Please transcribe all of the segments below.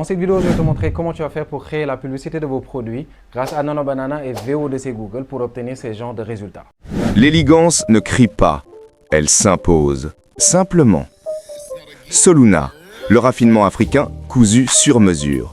Dans cette vidéo, je vais te montrer comment tu vas faire pour créer la publicité de vos produits grâce à Nano Banana et VODC Google pour obtenir ce genre de résultats. L'élégance ne crie pas, elle s'impose, simplement. Soluna, le raffinement africain cousu sur mesure.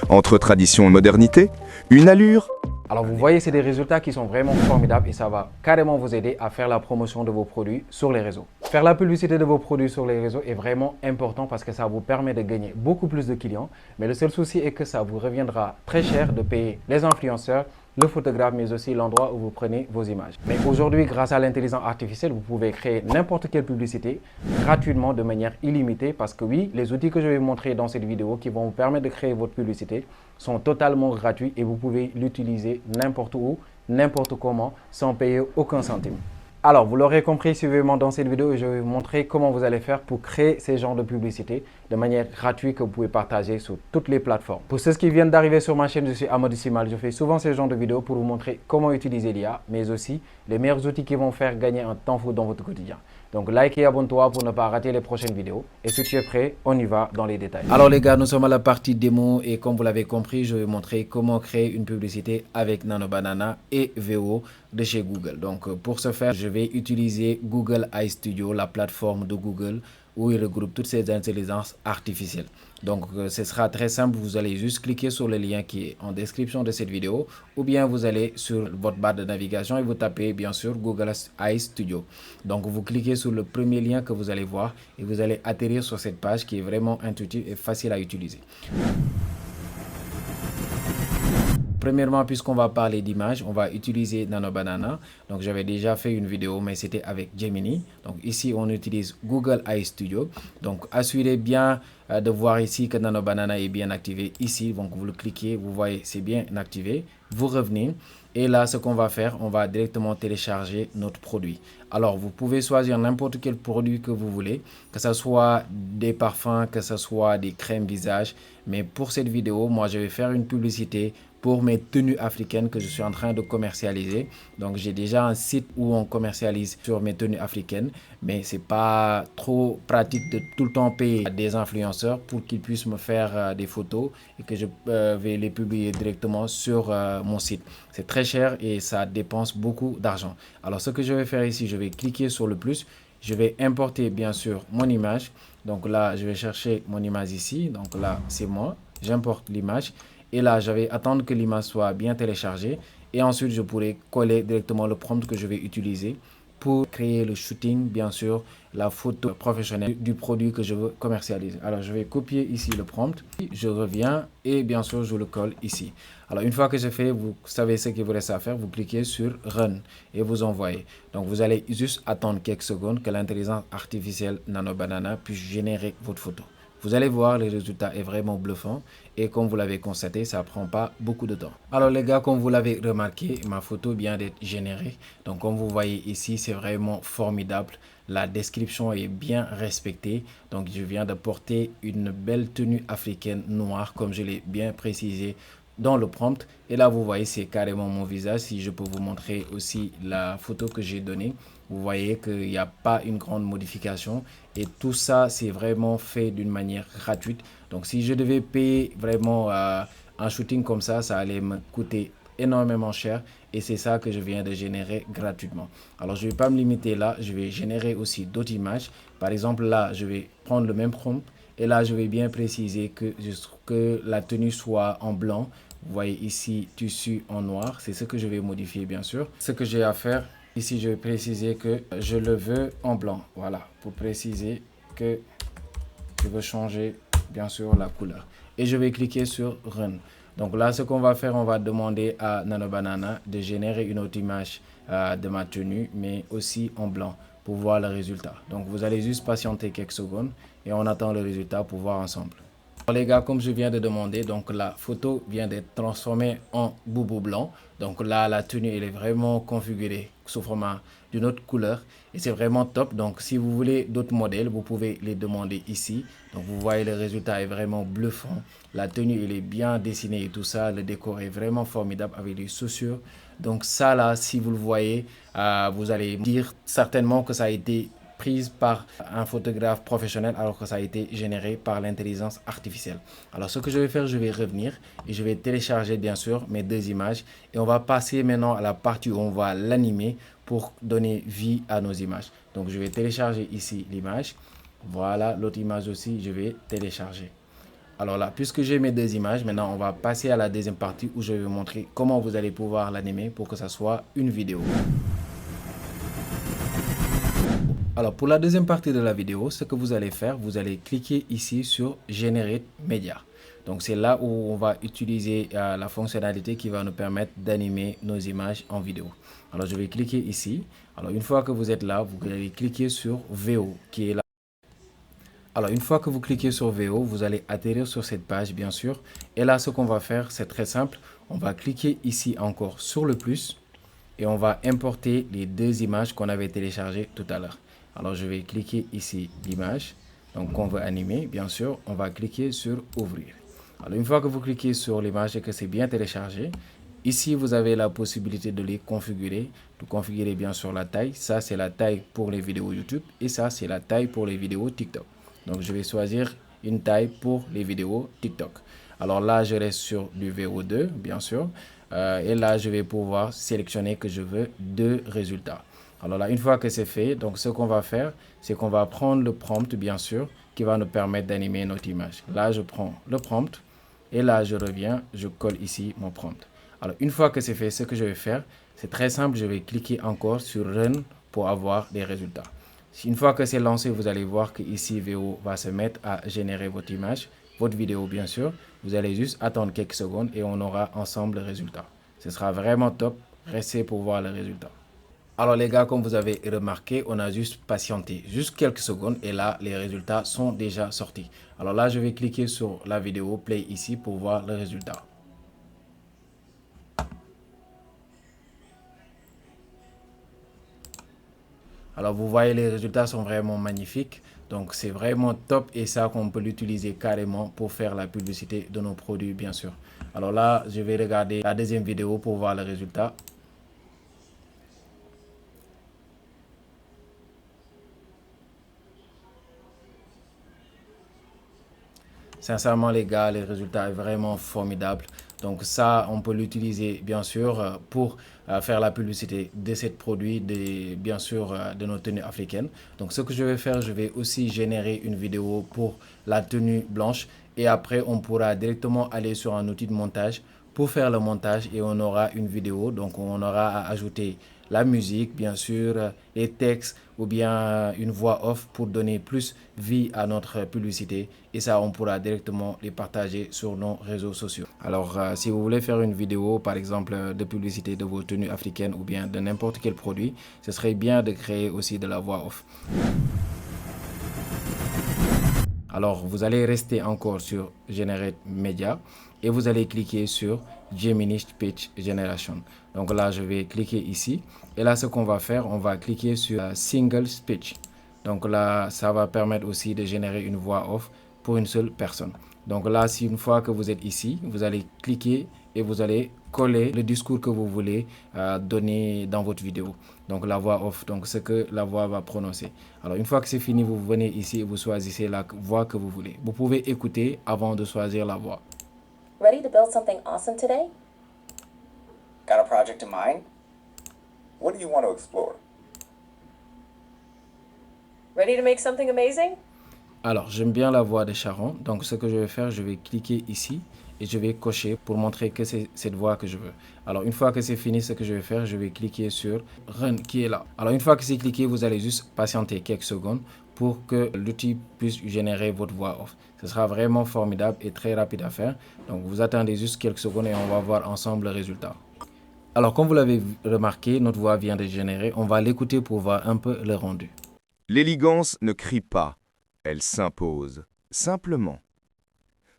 Entre tradition et modernité, une allure. Alors vous voyez, c'est des résultats qui sont vraiment formidables et ça va carrément vous aider à faire la promotion de vos produits sur les réseaux. Faire la publicité de vos produits sur les réseaux est vraiment important parce que ça vous permet de gagner beaucoup plus de clients. Mais le seul souci est que ça vous reviendra très cher de payer les influenceurs, le photographe, mais aussi l'endroit où vous prenez vos images. Mais aujourd'hui, grâce à l'intelligence artificielle, vous pouvez créer n'importe quelle publicité gratuitement de manière illimitée parce que oui, les outils que je vais vous montrer dans cette vidéo qui vont vous permettre de créer votre publicité sont totalement gratuits et vous pouvez l'utiliser n'importe où, n'importe comment, sans payer aucun centime. Alors, vous l'aurez compris, suivez-moi dans cette vidéo et je vais vous montrer comment vous allez faire pour créer ces genres de publicités de manière gratuite que vous pouvez partager sur toutes les plateformes. Pour ceux qui viennent d'arriver sur ma chaîne, je suis Amadou Simal. Je fais souvent ce genre de vidéos pour vous montrer comment utiliser l'IA, mais aussi les meilleurs outils qui vont faire gagner un temps fou dans votre quotidien. Donc, like et abonne-toi pour ne pas rater les prochaines vidéos. Et si tu es prêt, on y va dans les détails. Alors les gars, nous sommes à la partie démo et comme vous l'avez compris, je vais vous montrer comment créer une publicité avec Nano Banana et VO de chez Google. Donc, pour ce faire, je vais utiliser Google AI Studio, la plateforme de Google où il regroupe toutes ces intelligences artificielles. Donc, ce sera très simple. Vous allez juste cliquer sur le lien qui est en description de cette vidéo ou bien vous allez sur votre barre de navigation et vous tapez bien sûr Google AI Studio. Donc, vous cliquez sur le premier lien que vous allez voir et vous allez atterrir sur cette page qui est vraiment intuitive et facile à utiliser. Premièrement, puisqu'on va parler d'image, on va utiliser Nano Banana. Donc, j'avais déjà fait une vidéo, mais c'était avec Gemini. Donc, ici, on utilise Google AI Studio. Donc, assurez bien de voir ici que Nano Banana est bien activé ici. Donc, vous le cliquez, vous voyez, c'est bien activé. Vous revenez. Et là, ce qu'on va faire, on va directement télécharger notre produit. Alors, vous pouvez choisir n'importe quel produit que vous voulez, que ce soit des parfums, que ce soit des crèmes visage. Mais pour cette vidéo, moi, je vais faire une publicité pour mes tenues africaines que je suis en train de commercialiser. Donc, j'ai déjà un site où on commercialise sur mes tenues africaines, mais c'est pas trop pratique de tout le temps payer des influenceurs pour qu'ils puissent me faire des photos et que je vais les publier directement sur mon site. C'est très cher et ça dépense beaucoup d'argent. Alors, ce que je vais faire ici, je vais cliquer sur le plus. Je vais importer bien sûr mon image. Donc là, je vais chercher mon image ici. Donc là, c'est moi. J'importe l'image. Et là, je vais attendre que l'image soit bien téléchargée. Et ensuite, je pourrai coller directement le prompt que je vais utiliser pour créer le shooting, bien sûr, la photo professionnelle du produit que je veux commercialiser. Alors, je vais copier ici le prompt. Je reviens et bien sûr, je le colle ici. Alors, une fois que j'ai fait, vous savez ce qu'il vous reste à faire. Vous cliquez sur Run et vous envoyez. Donc, vous allez juste attendre quelques secondes que l'intelligence artificielle Nano Banana puisse générer votre photo. Vous allez voir, le résultat est vraiment bluffant et comme vous l'avez constaté, ça ne prend pas beaucoup de temps. Alors les gars, comme vous l'avez remarqué, ma photo vient d'être générée. Donc comme vous voyez ici, c'est vraiment formidable. La description est bien respectée. Donc je viens de porter une belle tenue africaine noire comme je l'ai bien précisé dans le prompt. Et là, vous voyez, c'est carrément mon visage. Si je peux vous montrer aussi la photo que j'ai donnée, vous voyez qu'il n'y a pas une grande modification. Et tout ça, c'est vraiment fait d'une manière gratuite. Donc, si je devais payer vraiment un shooting comme ça allait me coûter énormément cher. Et c'est ça que je viens de générer gratuitement. Alors, je ne vais pas me limiter là. Je vais générer aussi d'autres images. Par exemple, là, je vais prendre le même prompt. Et là, je vais bien préciser que la tenue soit en blanc. Vous voyez ici, tissu en noir. C'est ce que je vais modifier, bien sûr. Ce que j'ai à faire, ici, je vais préciser que je le veux en blanc. Voilà, pour préciser que je veux changer, bien sûr, la couleur. Et je vais cliquer sur Run. Donc là, ce qu'on va faire, on va demander à Nano Banana de générer une autre image de ma tenue, mais aussi en blanc pour voir le résultat. Donc, vous allez juste patienter quelques secondes et on attend le résultat pour voir ensemble. Alors les gars, comme je viens de demander, donc la photo vient d'être transformée en boubou blanc. Donc là, la tenue, elle est vraiment configurée sous format d'une autre couleur et c'est vraiment top. Donc si vous voulez d'autres modèles, vous pouvez les demander ici. Donc vous voyez, le résultat est vraiment bluffant. La tenue, elle est bien dessinée et tout ça. Le décor est vraiment formidable avec les chaussures. Donc ça là, si vous le voyez, vous allez dire certainement que ça a été prise par un photographe professionnel alors que ça a été généré par l'intelligence artificielle. Alors ce que je vais faire, je vais revenir et je vais télécharger bien sûr mes deux images et on va passer maintenant à la partie où on va l'animer pour donner vie à nos images. Donc je vais télécharger ici l'image. Voilà, l'autre image aussi, je vais télécharger. Alors là, puisque j'ai mes deux images, maintenant on va passer à la deuxième partie où je vais vous montrer comment vous allez pouvoir l'animer pour que ça soit une vidéo. Alors pour la deuxième partie de la vidéo, ce que vous allez faire, vous allez cliquer ici sur Generate Media. Donc c'est là où on va utiliser la fonctionnalité qui va nous permettre d'animer nos images en vidéo. Alors je vais cliquer ici. Alors une fois que vous êtes là, vous allez cliquer sur VO qui est là. Alors une fois que vous cliquez sur VO, vous allez atterrir sur cette page bien sûr. Et là ce qu'on va faire, c'est très simple. On va cliquer ici encore sur le plus et on va importer les deux images qu'on avait téléchargées tout à l'heure. Alors je vais cliquer ici l'image, donc qu'on veut animer, bien sûr, on va cliquer sur ouvrir. Alors une fois que vous cliquez sur l'image et que c'est bien téléchargé, ici vous avez la possibilité de les configurer, de configurer bien sûr la taille. Ça c'est la taille pour les vidéos YouTube et ça c'est la taille pour les vidéos TikTok. Donc je vais choisir une taille pour les vidéos TikTok. Alors là je reste sur du VO2 bien sûr et là je vais pouvoir sélectionner que je veux deux résultats. Alors là, une fois que c'est fait, donc ce qu'on va faire, c'est qu'on va prendre le prompt, bien sûr, qui va nous permettre d'animer notre image. Là, je prends le prompt et là, je reviens, je colle ici mon prompt. Alors, une fois que c'est fait, ce que je vais faire, c'est très simple, je vais cliquer encore sur Run pour avoir des résultats. Une fois que c'est lancé, vous allez voir que ici, VO va se mettre à générer votre image, votre vidéo, bien sûr. Vous allez juste attendre quelques secondes et on aura ensemble le résultat. Ce sera vraiment top. Restez pour voir le résultat. Alors les gars, comme vous avez remarqué, on a juste patienté juste quelques secondes et là, les résultats sont déjà sortis. Alors là, je vais cliquer sur la vidéo play ici pour voir le résultat. Alors vous voyez, les résultats sont vraiment magnifiques. Donc c'est vraiment top et ça qu'on peut l'utiliser carrément pour faire la publicité de nos produits, bien sûr. Alors là, je vais regarder la deuxième vidéo pour voir le résultat. Sincèrement les gars, les résultats sont vraiment formidables. Donc ça, on peut l'utiliser bien sûr pour faire la publicité de ces produits, bien sûr de nos tenues africaines. Donc ce que je vais faire, je vais aussi générer une vidéo pour la tenue blanche. Et après, on pourra directement aller sur un outil de montage pour faire le montage et on aura une vidéo. Donc on aura à ajouter la musique, bien sûr, les textes ou bien une voix off pour donner plus vie à notre publicité. Et ça, on pourra directement les partager sur nos réseaux sociaux. Alors, si vous voulez faire une vidéo, par exemple, de publicité de vos tenues africaines ou bien de n'importe quel produit, ce serait bien de créer aussi de la voix off. Alors, vous allez rester encore sur Generate Media et vous allez cliquer sur Gemini Speech Generation. Donc là, je vais cliquer ici. Et là, ce qu'on va faire, on va cliquer sur Single Speech. Donc là, ça va permettre aussi de générer une voix off pour une seule personne. Donc là, si une fois que vous êtes ici, vous allez cliquer et vous allez coller le discours que vous voulez donner dans votre vidéo. Donc la voix off, donc ce que la voix va prononcer. Alors une fois que c'est fini, vous venez ici et vous choisissez la voix que vous voulez. Vous pouvez écouter avant de choisir la voix. Ready to build something awesome today? Got a project in mind? What do you want to explore? Ready to make something amazing? Alors, j'aime bien la voix de Sharon. Donc, ce que je vais faire, je vais cliquer ici et je vais cocher pour montrer que c'est cette voix que je veux. Alors, une fois que c'est fini, ce que je vais faire, je vais cliquer sur Run qui est là. Alors, une fois que c'est cliqué, vous allez juste patienter quelques secondes pour que l'outil puisse générer votre voix off. Ce sera vraiment formidable et très rapide à faire. Donc, vous attendez juste quelques secondes et on va voir ensemble le résultat. Alors, comme vous l'avez remarqué, notre voix vient de générer. On va l'écouter pour voir un peu le rendu. L'élégance ne crie pas, elle s'impose, simplement.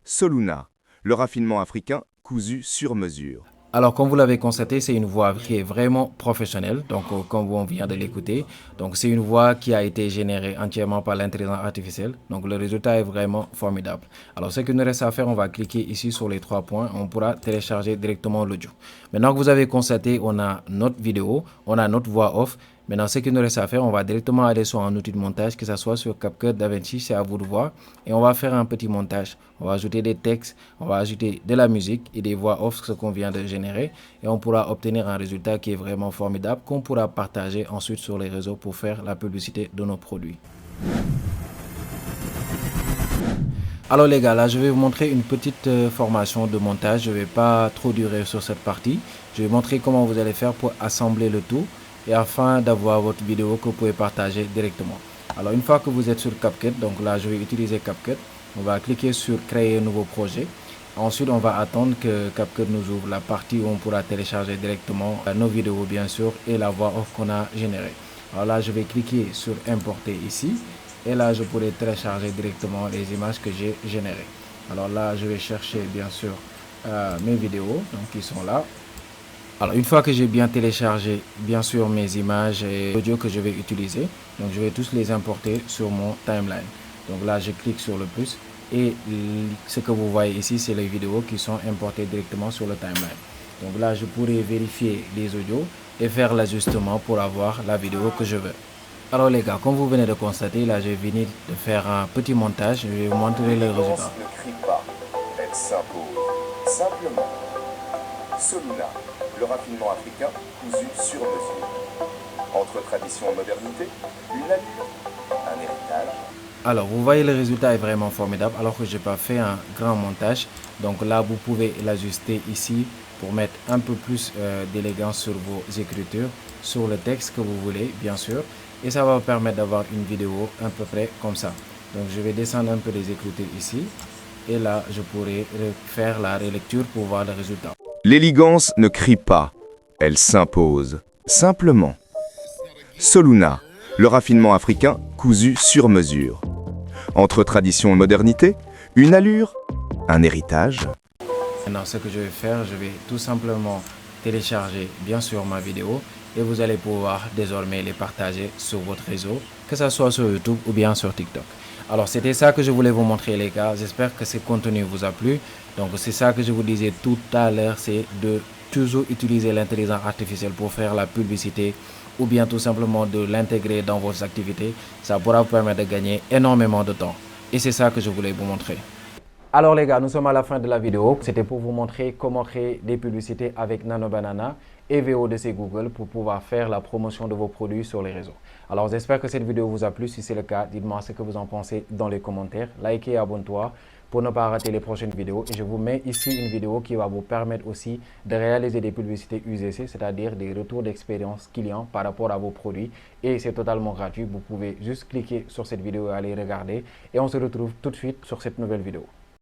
Soluna, le raffinement africain cousu sur mesure. Alors, comme vous l'avez constaté, c'est une voix qui est vraiment professionnelle, donc comme on vient de l'écouter. Donc, c'est une voix qui a été générée entièrement par l'intelligence artificielle. Donc, le résultat est vraiment formidable. Alors, ce qu'il nous reste à faire, on va cliquer ici sur les 3 points. On pourra télécharger directement l'audio. Maintenant que vous avez constaté, on a notre vidéo, on a notre voix off, Maintenant, ce qu'il nous reste à faire, on va directement aller sur un outil de montage, que ce soit sur CapCut, DaVinci, c'est à vous de voir. Et on va faire un petit montage. On va ajouter des textes, on va ajouter de la musique et des voix off, ce qu'on vient de générer. Et on pourra obtenir un résultat qui est vraiment formidable, qu'on pourra partager ensuite sur les réseaux pour faire la publicité de nos produits. Alors les gars, là je vais vous montrer une petite formation de montage. Je ne vais pas trop durer sur cette partie. Je vais montrer comment vous allez faire pour assembler le tout et afin d'avoir votre vidéo que vous pouvez partager directement. Alors une fois que vous êtes sur CapCut, donc là je vais utiliser CapCut. On va cliquer sur créer un nouveau projet. Ensuite on va attendre que CapCut nous ouvre la partie où on pourra télécharger directement nos vidéos bien sûr et la voix off qu'on a générée. Alors là je vais cliquer sur importer ici. Et là, je pourrai télécharger directement les images que j'ai générées. Alors là, je vais chercher bien sûr mes vidéos, donc qui sont là. Alors une fois que j'ai bien téléchargé bien sûr mes images et audio que je vais utiliser, donc je vais tous les importer sur mon timeline. Donc là, je clique sur le plus et ce que vous voyez ici, c'est les vidéos qui sont importées directement sur le timeline. Donc là, je pourrai vérifier les audios et faire l'ajustement pour avoir la vidéo que je veux. Alors les gars, comme vous venez de constater, là j'ai fini de faire un petit montage, je vais vous montrer le résultat. Ne crie pas, elle s'impose. Simplement. Soluna, le raffinement africain cousu sur mesure. Entre tradition et modernité, une allure, un héritage. Alors vous voyez, le résultat est vraiment formidable alors que je n'ai pas fait un grand montage. Donc là vous pouvez l'ajuster ici pour mettre un peu plus d'élégance sur vos écritures, sur le texte que vous voulez bien sûr. Et ça va vous permettre d'avoir une vidéo à peu près comme ça. Donc je vais descendre un peu les écritures ici. Et là je pourrai faire la relecture pour voir le résultat. L'élégance ne crie pas, elle s'impose. Simplement. Soluna, le raffinement africain cousu sur mesure. Entre tradition et modernité, une allure, un héritage. Maintenant, ce que je vais faire, je vais tout simplement télécharger bien sûr ma vidéo et vous allez pouvoir désormais les partager sur votre réseau, que ce soit sur YouTube ou bien sur TikTok. Alors c'était ça que je voulais vous montrer les gars, j'espère que ce contenu vous a plu. Donc c'est ça que je vous disais tout à l'heure, c'est de toujours utiliser l'intelligence artificielle pour faire la publicité ou bien tout simplement de l'intégrer dans vos activités. Ça pourra vous permettre de gagner énormément de temps. Et c'est ça que je voulais vous montrer. Alors les gars, nous sommes à la fin de la vidéo. C'était pour vous montrer comment créer des publicités avec Nano Banana et VODC Google pour pouvoir faire la promotion de vos produits sur les réseaux. Alors j'espère que cette vidéo vous a plu. Si c'est le cas, dites-moi ce que vous en pensez dans les commentaires. Likez et abonne-toi pour ne pas rater les prochaines vidéos. Et je vous mets ici une vidéo qui va vous permettre aussi de réaliser des publicités UGC, c'est-à-dire des retours d'expérience client par rapport à vos produits. Et c'est totalement gratuit. Vous pouvez juste cliquer sur cette vidéo et aller regarder. Et on se retrouve tout de suite sur cette nouvelle vidéo.